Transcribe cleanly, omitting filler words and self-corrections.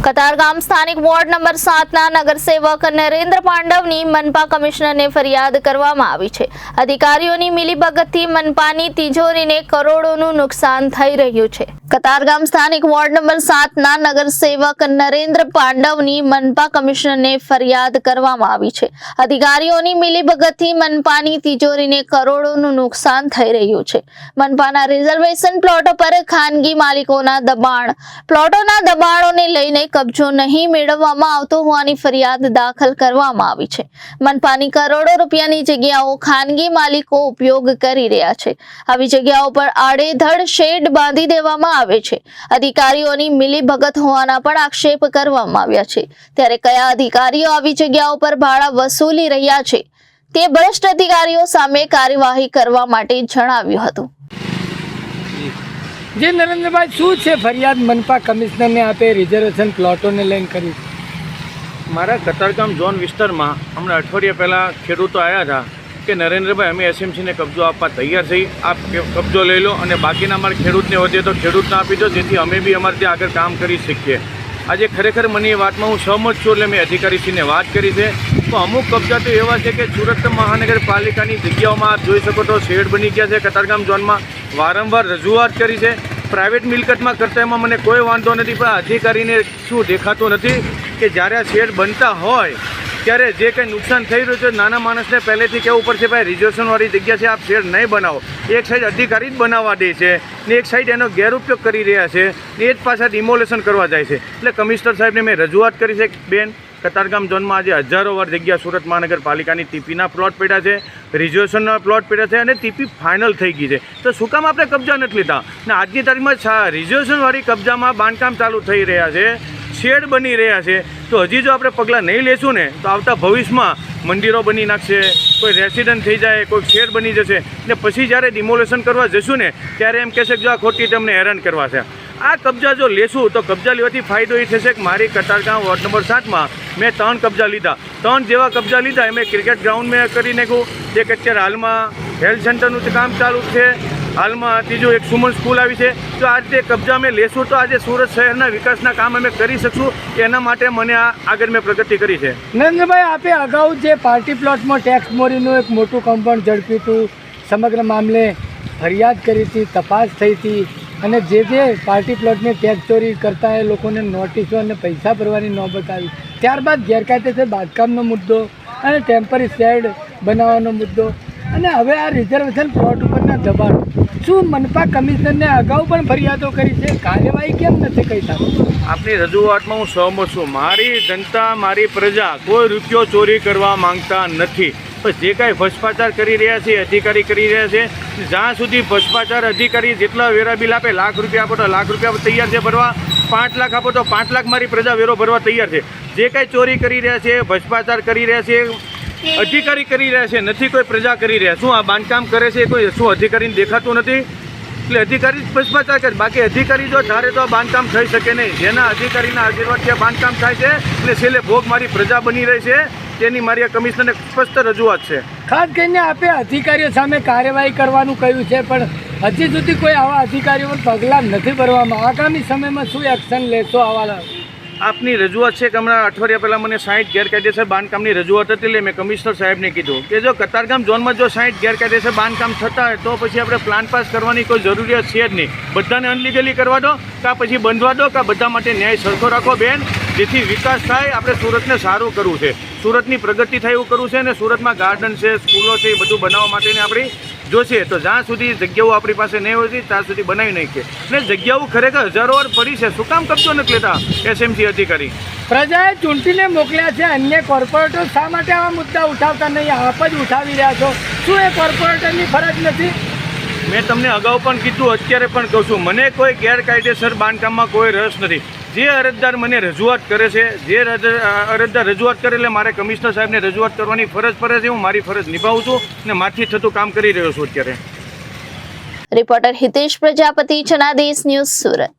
કતારગામ સ્થાનિક ward number 7ના નગરસેવક Narendra પાંડવની મનપા કમિશનરને ફરિયાદ કરવામાં આવી છે। અધિકારીઓની મિલીભગતથી મનપાની તિજોરીને કરોડોનું નુકસાન થઈ રહ્યું છે। કતારગામ સ્થાનિક વોર્ડ નંબર 7ના નગરસેવક નરેન્દ્ર પાંડવની મનપા કમિશનરને ફરિયાદ કરવામાં આવી છે। અધિકારીઓની મિલીભગતથી મનપાની તિજોરીને કરોડોનું નુકસાન થઈ રહ્યું છે। મનપાના રિઝર્વેશન પ્લોટો પર ખાનગી માલિકોના દબાણ પ્લોટોના દબાણોને લઈને કબજો નહીં મેળવવામાં આવતો હોવાની ફરિયાદ દાખલ કરવામાં આવી છે। મનપાની કરોડો રૂપિયાની જગ્યાઓ ખાનગી માલિકો ઉપયોગ કરી રહ્યા છે। આવી જગ્યાઓ પર આડેધડ શેડ બાંધી દેવામાં આવે છે। અધિકારીઓની મિલીભગત હોવાના પણ આક્ષેપ કરવામાં આવ્યા છે। ત્યારે કયા અધિકારીઓ આવી જગ્યાઓ પર ભાડા વસૂલી રહ્યા છે તે ભ્રષ્ટ અધિકારીઓ સામે કાર્યવાહી કરવા માટે જણાવ્યું હતું। જે નરેન્દ્રભાઈ શું છે ફરિયાદ મનપા કમિશનરને આપે રિઝર્વેશન પ્લોટોને લઈને કરી? મારા કતારગામ ઝોન વિસ્તારમાં હમણાં અઠવાડિયા પહેલાં ખેડૂતો આવ્યા હતા કે નરેન્દ્રભાઈ અમે એસએમસીને કબજો આપવા તૈયાર છીએ, આપ કબજો લઈ લો અને બાકીના અમારા ખેડૂતને વધે તો ખેડૂતને આપી દો, જેથી અમે બી અમારે ત્યાં આગળ કામ કરી શકીએ। આજે ખરેખર મને એ વાતમાં હું સહમત છું, એટલે મેં અધિકારીશ્રીને વાત કરી છે। તો અમુક કબજા તો એવા છે કે સુરત મહાનગરપાલિકાની જગ્યાઓમાં આપ જોઈ શકો તો શેડ બની ગયા છે। કતારગામ ઝોનમાં વારંવાર રજૂઆત કરી છે। પ્રાઇવેટ મિલકતમાં કરતા એમાં મને કોઈ વાંધો નથી, પણ અધિકારીને શું દેખાતું નથી કે જ્યારે આ શેડ બનતા હોય ત્યારે જે કંઈ નુકસાન થઈ રહ્યું છે નાના માણસને પહેલેથી કહેવું પડશે ભાઈ રિઝર્વેશનવાળી જગ્યા છે, આપ શેડ નહીં બનાવો। એક સાઈડ અધિકારી જ બનાવવા દે છે ને એક સાઈડ એનો ગેરઉપયોગ કરી રહ્યા છે ને એ જ પાછા ડિમોલેશન કરવા જાય છે। એટલે કમિશનર સાહેબને મેં રજૂઆત કરી છે કે બેન, કતારગામ ઝોનમાં આજે હજારો વાર જગ્યા સુરત મહાનગરપાલિકાની ટીપીના પ્લોટ પડ્યા છે, રિઝર્વેશનના પ્લોટ પડ્યા છે અને ટીપી ફાઇનલ થઈ ગઈ છે। તો શું કામ આપણે કબજા નથી લીધા? ને આજની તારીખમાં રિઝર્વેશનવાળી કબજામાં બાંધકામ ચાલુ થઈ રહ્યા છે, શેડ બની રહ્યા છે। તો હજી જો આપણે પગલાં નહીં લેશું ને તો આવતા ભવિષ્યમાં મંદિરો બની નાખશે, કોઈ રેસિડન્ટ થઈ જાય, કોઈ શેડ બની જશે ને પછી જ્યારે ડિમોલેશન કરવા જશું ને ત્યારે એમ કહેશે કે જો આ ખોટી તમને હેરાન કરવા છે। આ કબજા જો લેશું તો કબજા લેવાથી ફાયદો એ થશે કે મારી કતારગામ વોર્ડ નંબર 7માં મેં 3 કબજા લીધા, 3 જેવા કબજા લીધા એમ ક્રિકેટ ગ્રાઉન્ડ મેં કરી નાખ્યું, એક અત્યારે હાલમાં હેલ્થ સેન્ટરનું કામ ચાલુ છે, હાલમાં ત્રીજું એક સુમન સ્કૂલ આવી છે। તો આ રીતે કબજા અમે લેશું તો આજે સુરત શહેરના વિકાસના કામ અમે કરી શકશું, એના માટે મને આગળ મેં પ્રગતિ કરી છે। નરેન્દ્રભાઈ, આપે અગાઉ જે પાર્ટી પ્લોટમાં ટેક્સ મોરીનું એક મોટું કમ્પાઉન્ડ ઝડપ્યું હતું, સમગ્ર મામલે ફરિયાદ કરી હતી, તપાસ થઈ હતી અને જે પાર્ટી પ્લોટની ટેક્સ ચોરી કરતા એ લોકોને નોટિસો અને પૈસા ભરવાની નોબત આવી, ત્યારબાદ ગેરકાયદેસર બાંધકામનો મુદ્દો અને ટેમ્પરરી શેડ બનાવવાનો મુદ્દો અને હવે આ રિઝર્વેશન પ્લોટ ઉપરના દબાણ, શું મનપા કમિશનરને અગાઉ પણ ફરિયાદો કરી છે? કાર્યવાહી કેમ નથી કરી શકતી? આપની રજૂઆતમાં હું સહમત છું। મારી જનતા, મારી પ્રજા કોઈ રૂપિયો ચોરી કરવા માંગતા નથી, પણ જે કાંઈ ભ્રષ્ટાચાર કરી રહ્યા છે અધિકારી કરી રહ્યા છે, જ્યાં સુધી ભ્રષ્ટાચાર અધિકારી જેટલા વેરા બિલ આપે, લાખ રૂપિયા આપો તો લાખ રૂપિયા તૈયાર છે ભરવા, 5 લાખ આપો તો 5 લાખ મારી પ્રજા વેરો ભરવા તૈયાર છે। જે કાંઈ ચોરી કરી રહ્યા છે, ભ્રષ્ટાચાર કરી રહ્યા છે, અધિકારી કરી રહ્યા છે, નથી કોઈ પ્રજા કરી રહ્યા। શું આ બાંધકામ કરે છે કોઈ શું અધિકારીને દેખાતું નથી? એટલે અધિકારી જ ભ્રષ્ટાચાર કરે, બાકી અધિકારી જો ધારે તો આ બાંધકામ થઈ શકે નહીં। જેના અધિકારીના આશીર્વાદથી આ બાંધકામ થાય છે એટલે છેલ્લે ભોગ મારી પ્રજા બની રહી છે, તેની મારી આ કમિશનરને સ્પષ્ટ રજૂઆત છે। ખાસ કરીને આપે અધિકારીઓ સામે કાર્યવાહી કરવાનું કહ્યું છે, પણ હજી સુધી કોઈ આવા અધિકારીઓ પર પગલાં નથી ભરવામાં। આગામી સમયમાં શું એક્શન લેશો આવા? આપની રજૂઆત છે કે હમણાં અઠવાડિયા પહેલાં મને 60 ગેરકાયદેસર બાંધકામની રજૂઆત હતી, એટલે મેં કમિશનર સાહેબને કીધું કે જો કતારગામ ઝોનમાં જો 60 ગેરકાયદેસર બાંધકામ થતા હોય તો પછી આપણે પ્લાન પાસ કરવાની કોઈ જરૂરિયાત છે જ નહીં। બધાને અનલીગલી કરવા દો કાં પછી બંધવા દો કાં બધા માટે ન્યાય સરખો રાખો બેન, જેથી વિકાસ થાય। આપણે સુરતને સારું કરવું છે, સુરતની પ્રગતિ થાય એવું કરવું છે અને સુરતમાં ગાર્ડન છે, સ્કૂલો છે, એ બધું બનાવવા માટેની આપણી જોશે। તો જ્યાં સુધી જગ્યાઓ આપણી પાસે નહીં હોય ત્યાં સુધી બનાવી નાખીએ ને જગ્યાઓ ખરેખર હજારો વાર પડી છે, શું કામ કબજો નથી લેતા એસએમસી અધિકારી? પ્રજાએ ચૂંટીને મોકલ્યા છે, અન્ય કોર્પોરેટરો શા માટે આવા મુદ્દા ઉઠાવતા નહીં? આપ જ ઉઠાવી રહ્યા છો, શું એ કોર્પોરેટરની ફરજ નથી? મેં તમને અગાઉ પણ કીધું, અત્યારે પણ કહું છું, મને કોઈ ગેરકાયદેસર બાંધકામમાં કોઈ રસ નથી। જે અરજદાર મને રજૂઆત કરે છે, જે અરજદાર રજૂઆત કરે એટલે મારે કમિશનર સાહેબને રજૂઆત કરવાની ફરજ પડે છે। હું મારી ફરજ નિભાવું છું અને મારથી થતું કામ કરી રહ્યો છું અત્યારે। Reporter Hitesh Prajapati, Janadesh news, Surat.